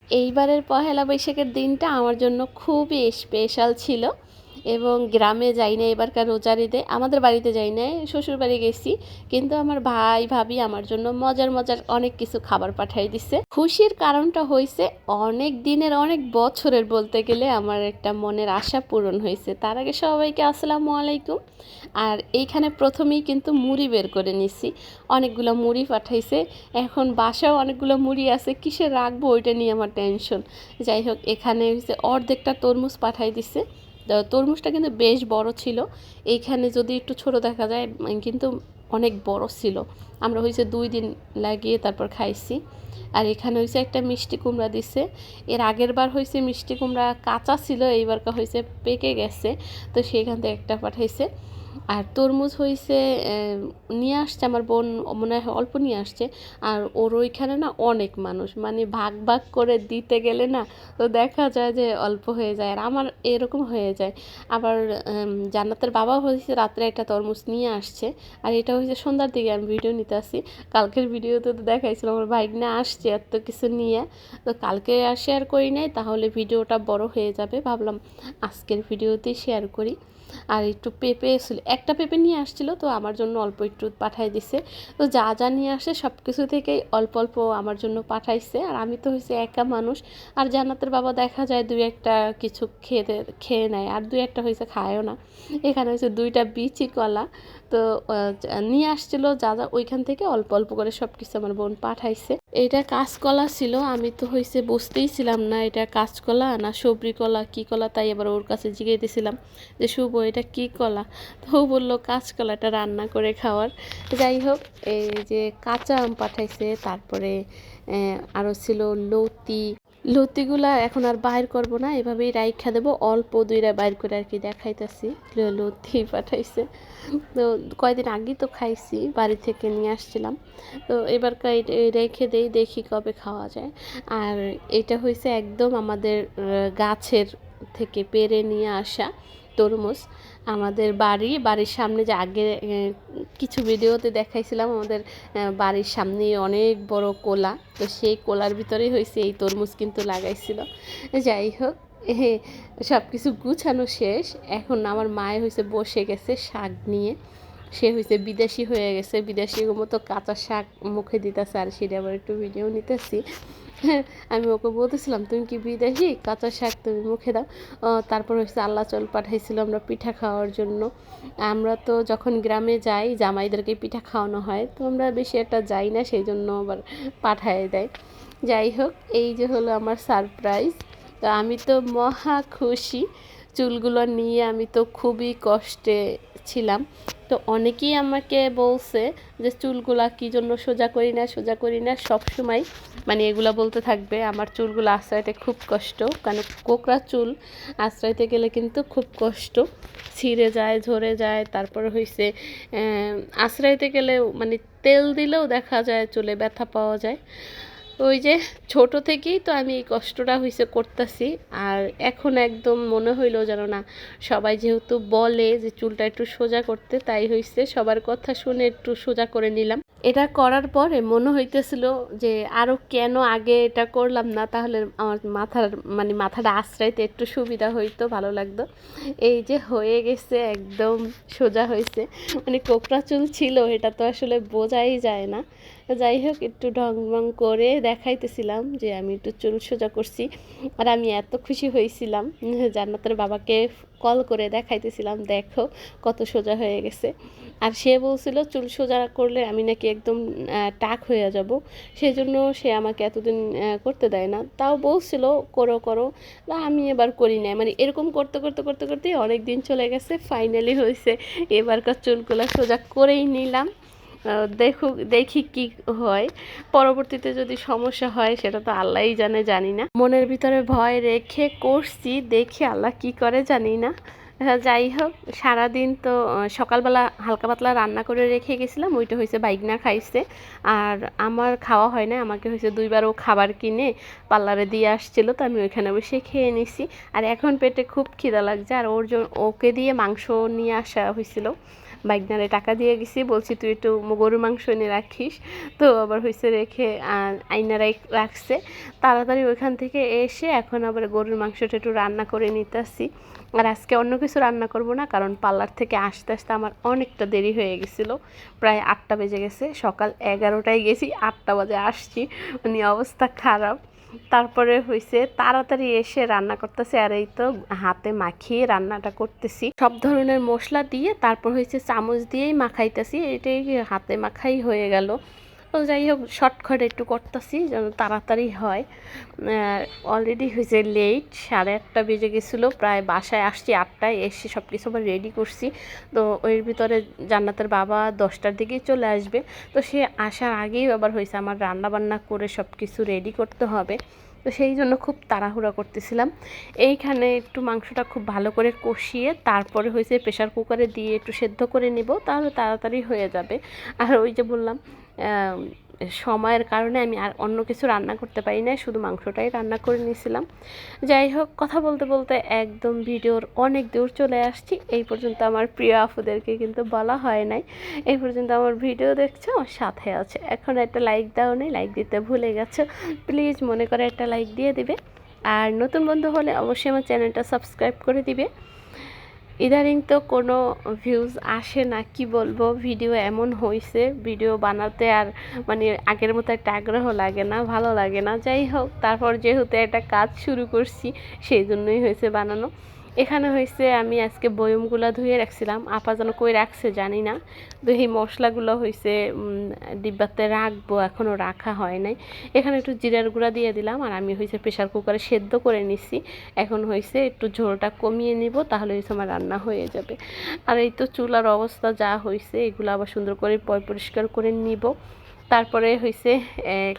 এইবারের পহেলা বৈশাখের দিনটা আমার জন্য খুবই স্পেশাল ছিল এবং গ্রামে যাই না এবারকার রোজার ঈদে। আমাদের বাড়িতে যাই না, শ্বশুর বাড়ি গেছি, কিন্তু আমার ভাই ভাবি আমার জন্য মজার মজার অনেক কিছু খাবার পাঠাই দিছে। খুশির কারণটা হয়েছে অনেক দিনের অনেক বছরের বলতে গেলে আমার একটা মনের আশা পূরণ হয়েছে। তার আগে সবাইকে আসসালামু আলাইকুম। আর এইখানে প্রথমেই কিন্তু মুড়ি বের করে নিছি, অনেকগুলো মুড়ি পাঠাইছে। এখন বাসাও অনেকগুলো মুড়ি আছে, কিসে রাখবো ওইটা নিয়ে আমার টেনশন। যাই হোক, এখানে হচ্ছে অর্ধেকটা তরমুজ পাঠাই দিছে। তরমুজটা কিন্তু বেশ বড় ছিল, এইখানে যদি একটু ছোট দেখা যায় কিন্তু অনেক বড় ছিল। আমরা হয়েছে 2 দিন লাগিয়ে তারপর খাইছি। আর এখানে হয়েছে একটা মিষ্টি কুমড়া দিছে। এর আগের বার হয়েছে মিষ্টি কুমড়া কাঁচা ছিল, এইবারটা হয়েছে পেকে গেছে, তো সেইখান থেকে একটা পাঠাইছে। আর তরমুজ হয়েছে নিয়ে আসছে আমার বোন, মনে হয় অল্প নিয়ে আসছে। আর ওর ওইখানে না অনেক মানুষ, মানে ভাগ ভাগ করে দিতে গেলে না তো দেখা যায় যে অল্প হয়ে যায়, আর আমার এরকম হয়ে যায়। আবার জান্নাতের বাবা হয়েছে রাত্রে একটা তরমুজ নিয়ে আসছে, আর এটা হয়েছে সন্ধ্যার দিকে আমি ভিডিও নিতে আসি। কালকের ভিডিওতে তো দেখাইছিল আমার ভাইগনা আসছে এত কিছু নিয়ে, তো কালকে আর শেয়ার করি নাই, তাহলে ভিডিওটা বড় হয়ে যাবে, ভাবলাম আজকের ভিডিওতেই শেয়ার করি। আর একটু পেঁপে ছিল, একটা পেঁপে নিয়ে আসছিল, তো আমার জন্য অল্প একটু পাঠাই দিছে। তো যা যা নিয়ে আসে সব কিছু থেকেই অল্প অল্প আমার জন্য পাঠাইছে। আর আমি তো হয়েছে একা মানুষ, আর জান্নাতের বাবা দেখা যায় 2-1টা কিছু খেয়ে নেয়, আর 2-1টা হয়েছে খায়ও না। এখানে হয়েছে 2টা বিচি কলা, তো নিয়ে আসছিল যা যা ওইখান থেকে অল্প অল্প করে সব কিছু আমার বোন পাঠাইছে। এটা কাঁচকলা ছিল, আমি তো হয়েছে বুঝতেই ছিলাম না এটা কাঁচকলা না সবরি কলা কী কলা, তাই এবার ওর কাছে জিজ্ঞেসেছিলাম যে শুভ এটা কী কলা, তো ও বললো কাঁচকলাটা রান্না করে খাওয়ার। যাই হোক, এই যে কাঁচা আম পাঠাইছে, তারপরে আরও ছিল লতি। লতিগুলা এখন আর বাইর করব না, এভাবেই রাইখা দেবো, অল্প 2টা বাইর করে আর কি দেখাইতেছি। লতি পাঠাইছে, তো কয়দিন আগেই তো খাইছি, বাড়ি থেকে নিয়ে আসছিলাম, তো এবার রেখে দেই, দেখি কবে খাওয়া যায়। আর এটা হয়েছে একদম আমাদের গাছের থেকে পেড়ে নিয়ে আসা তরমুজ। আমাদের বাড়ির সামনে যে আগে কিছু ভিডিওতে দেখাইছিলাম, আমাদের বাড়ির সামনে অনেক বড় কোলা, তো সেই কোলার ভিতরেই হয়েছে এই তরমুজ কিন্তু লাগাইছিল। যাই হোক, সব কিছু গুছানো শেষ, এখন আমার মায়ে হয়েছে বসে গেছে শাক নিয়ে। সে হয়েছে বিদেশি হয়ে গেছে, বিদেশি মতো কাঁচা শাক মুখে দিতেছে, আর সেটা আবার একটু ভিডিও নিতেছি। আমি ওকে বলতেছিলাম তুমি কি বিদেশি, কাঁচা শাক তুমি মুখে দাও। তারপর হচ্ছে আল্লাহ চল পাঠাইছিল আমরা পিঠা খাওয়ার জন্য। আমরা তো যখন গ্রামে যাই জামাইদেরকে পিঠা খাওয়ানো হয়, তো আমরা বেশি একটা যাই না, সেই জন্য আবার পাঠায় দেয়। যাই হোক, এই যে হলো আমার সারপ্রাইজ। তো আমি তো মহা খুশি, চুলগুলো নিয়ে আমি তো খুবই কষ্টে ছিলাম। তো অনেকেই আমাকে বলছে যে চুলগুলা কী জন্য সোজা করি না সোজা করি না, সবসময় মানে এগুলো বলতে থাকবে। আমার চুলগুলো আশ্রয়তে খুব কষ্ট, কারণ কোকড়া চুল আশ্রয়তে গেলে কিন্তু খুব কষ্ট, ছিঁড়ে যায়, ঝরে যায়। তারপর হয়েছে আশ্রয়তে গেলেও মানে তেল দিলেও দেখা যায় চুলে ব্যথা পাওয়া যায়। ওই যে ছোট থেকেই তো আমি এই কষ্টটা হয়েছে করতেছি, আর এখন একদম মনে হইলো যেন না, সবাই যেহেতু বলে যে চুলটা একটু সোজা করতে, তাই হয়েছে সবার কথা শুনে একটু সোজা করে নিলাম। এটা করার পরে মনে হইতেছিল যে আরও কেন আগে এটা করলাম না, তাহলে আমার মাথাটা আশ্রাইতে একটু সুবিধা হইতো, ভালো লাগতো। এই যে হয়ে গেছে, একদম সোজা হয়েছে, মানে কোকড়া চুল ছিল এটা তো আসলে বোঝাই যায় না। যাই হোক, একটু ঢং ঢং করে দেখাইতেছিলাম যে আমি একটু চুল সোজা করছি, আর আমি এত খুশি হয়েছিলাম, জান্নাতের বাবাকে কল করে দেখাইতেছিলাম দেখো কত সোজা হয়ে গেছে। আর সে বলছিল চুল সোজা করলে আমি নাকি একদম টাক হয়ে যাব, সেই জন্য সে আমাকে এতদিন করতে দেয় না, তাও বলছিল করো করো, আমি এবার করি না। মানে এরকম করতে করতে করতে করতে অনেক দিন চলে গেছে, ফাইনালি হয়েছে এবারকার চুলগুলো সোজা করেই নিলাম। দেখি কি হয়, পরবর্তীতে যদি সমস্যা হয় সেটা তো আল্লাহই জানে, জানি না, মনের ভিতরে ভয় রেখে করছি, দেখি আল্লাহ কি করে জানি না। যাই হোক, সারাদিন তো সকালবেলা হালকা পাতলা রান্না করে রেখে গেছিলাম, ওইটা হয়েছে বাইগনা খাইছে, আর আমার খাওয়া হয় না, আমাকে হয়েছে 2বারও খাবার কিনে পার্লারে দিয়ে আসছিল, তো আমি ওইখানে বসে খেয়ে নিছি। আর এখন পেটে খুব খিদা লাগছে, আর ওকে দিয়ে মাংস নিয়ে আসা হয়েছিল, বাইকনারে টাকা দিয়ে গেছি, বলছি তুই একটু গরুর মাংস এনে রাখিস, তো আবার হয়েছে রেখে আইনারাই রাখছে। তাড়াতাড়ি ওইখান থেকে এসে এখন আবার গরুর মাংসটা একটু রান্না করে নিতেছি। আর আজকে অন্য কিছু রান্না করব না, কারণ পার্লার থেকে আসতে আসতে আমার অনেকটা দেরি হয়ে গেছিলো, প্রায় 8টা বেজে গেছে। সকাল 11টায় গেছি, 8টা বাজে আসছি, মানে অবস্থা খারাপ। তারপরে হয়েছে তাড়াতাড়ি এসে রান্না করতেছি, আর এই তো হাতে মাখিয়ে রান্নাটা করতেছি সব ধরনের মশলা দিয়ে। তারপর হয়েছে চামচ দিয়েই মাখাইতেছি, এটাই হাতে মাখাই হয়ে গেল। তো যাই হোক, শর্টকাট একটু করতেছি যেন তাড়াতাড়ি হয়। অলরেডি হয়েছে লেট, 8:30 বেজে গেছিলো, প্রায় বাসায় আসছি 8টায়, এসে সব কিছু আবার রেডি করছি। তো ওর ভিতরে জান্নাতের বাবা 10টার দিকেই চলে আসবে, তো সে আসার আগেই আবার হয়েছে আমার রান্না বান্না করে সব কিছু রেডি করতে হবে। তো সেই জন্য খুব তাড়াহুড়া করতেছিলাম। এইখানে একটু মাংসটা খুব ভালো করে কষিয়ে তারপরে হয়েছে প্রেশার কুকারে দিয়ে একটু সেদ্ধ করে নিব, তাহলে তাড়াতাড়ি হয়ে যাবে। আর ওই যে বললাম, সময়ের কারণে আমি আর অন্য কিছু রান্না করতে পারি না, শুধু মাংসটাই রান্না করে নিয়েছিলাম। যাই হোক, কথা বলতে বলতে একদম ভিডিওর অনেক দূর চলে আসছি। এই পর্যন্ত আমার প্রিয় আপুদেরকে কিন্তু বলা হয় নাই, এই পর্যন্ত আমার ভিডিও দেখছো, আমার সাথে আছে, এখন একটা লাইক দাও নেই, লাইক দিতে ভুলে গেছো, প্লিজ মনে করে একটা লাইক দিয়ে দিবে। আর নতুন বন্ধু হলে অবশ্যই আমার চ্যানেলটা সাবস্ক্রাইব করে দিবে। ইদানিং তো কোনো ভিউজ আসে না, কি বলবো, ভিডিও এমন হয়েছে, ভিডিও বানাতে আর মানে আগের মতো একটা আগ্রহ লাগে না, ভালো লাগে না। যাই হোক, তারপর যেহেতু একটা কাজ শুরু করছি, সেই জন্যই হয়েছে বানানো। এখানে হয়েছে আমি আজকে বয়মগুলো ধুয়ে রাখছিলাম, আপা যেন কই রাখছে জানি না। তো এই মশলাগুলো হয়েছে ডিব্বাতে রাখবো, এখনও রাখা হয় নাই। এখানে একটু জিরার গুঁড়া দিয়ে দিলাম, আর আমি হয়েছে প্রেশার কুকারে সেদ্ধ করে নিছি। এখন হয়েছে একটু ঝোলটা কমিয়ে নিব, তাহলে হয়েছে আমার রান্না হয়ে যাবে। আর এই তো চুলার অবস্থা যা হয়েছে, এগুলো আবার সুন্দর করে পরিষ্কার করে নিব। তারপরে হয়েছে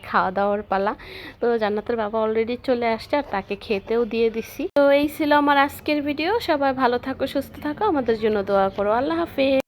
খাওয়া দাওয়ার পালা। তো জান্নাতের বাবা অলরেডি চলে আসছে, আর তাকে খেতেও দিয়ে দিছি। তো এই ছিল আমার আজকের ভিডিও। সবাই ভালো থাকো, সুস্থ থাকো, আমাদের জন্য দোয়া করো। আল্লাহ হাফেজ।